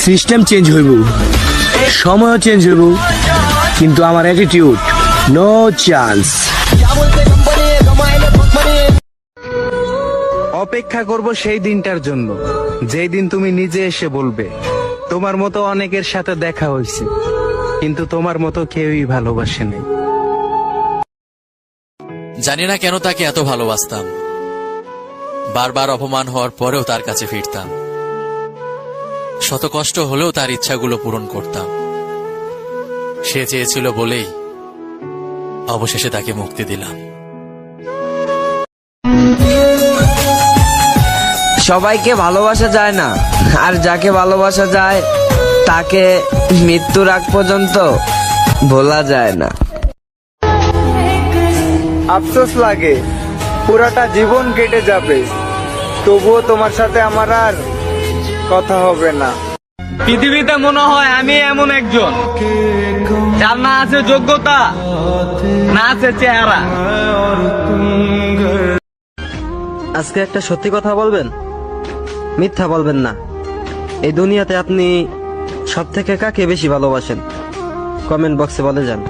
System change হইব, সময়ও change হইব, কিন্তু আমার অ্যাটিটিউড নো চান্স। অপেক্ষা করব সেই দিনটার জন্য, যেই দিন তুমি নিজে এসে বলবে তোমার মতো অনেকের সাথে দেখা হয়েছে, কিন্তু তোমার মতো কেউই ভালোবাসে নাই। জানি না কেন তাকে এত ভালোবাসতাম, বারবার অপমান হওয়ার পরেও তার কাছে ফিরতাম, শত কষ্ট হলেও তার ইচ্ছাগুলো পূরণ করতাম। সে চেয়েছিল বলেই অবশেষে তাকে মুক্তি দিলাম। সবাইকে ভালোবাসা যায় না, আর যাকে ভালোবাসা যায় তাকে মৃত্যুর আগ পর্যন্ত ভোলা যায় না। আফসোস লাগে পুরাটা জীবন কেটে যাবে, তবুও তোমার সাথে আমার আর কথা হবে না। পৃথিবীতে মনে হয় আমি এমন একজন যার না আছে যোগ্যতা, না আছে চেহারা। আজকে একটা সত্যি কথা বলবেন, মিথ্যা বলবেন না। এই দুনিয়াতে আপনি সব থেকে কাকে বেশি ভালোবাসেন? কমেন্ট বক্সে বলে যান।